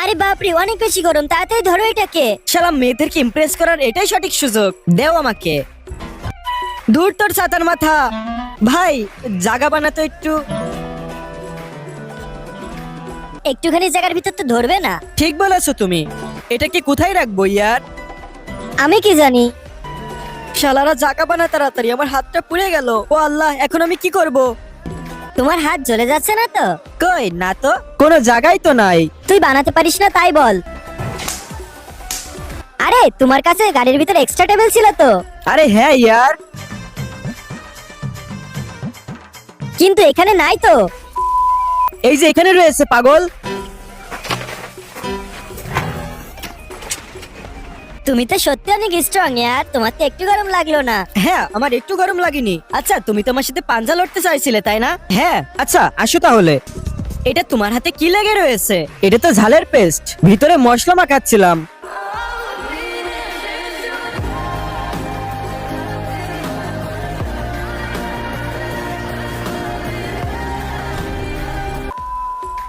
আরে বাপরে, অনেক বেশি গরম, তাড়াতাড়ি ধরো এটাকে। শালা মেয়েদেরকে ইমপ্রেস করার এটাই সঠিক সুযোগ, দেও আমাকে। দূর তোর ছাতার মাথা। ভাই জায়গা বানাতো একটু। একটুখানি জায়গার ভিতর তো ধরবে না? ঠিক বলেছো তুমি, এটাকে কোথায় রাখবো ইয়ার? আমি কি জানি। শালারা জায়গা বানা তাড়াতাড়ি, আমার হাতটা পুড়ে গেল। ও আল্লাহ, এখন আমি কি করব? তোমার হাত জ্বলে যাচ্ছে না তো? কই না তো, কোনো জায়গায় তো নাই। তুই বানাতে পারিস না তাই বল। আরে তোমার কাছে গাড়ির ভিতরে এক্সট্রা টেবিল ছিল তো? আরে হ্যাঁ ইয়ার, কিন্তু এখানে নাই তো। এই যে এখানে রয়েছে পাগল। তুমি তো সত্যি অনেক স্ট্রং ইয়ার, তোমার তো একটু গরম লাগলো না। হ্যাঁ, আমার একটু গরম লাগেনি। আচ্ছা, তুমি তো আমার সাথে পাঞ্জা লড়তে চাইছিলে তাই না? হ্যাঁ, আচ্ছা আসো তাহলে। এটা তোমার হাতে কি লেগে রয়েছে? এটা তো ঝালের পেস্ট, ভিতরে মশলা মাখাচ্ছিলাম।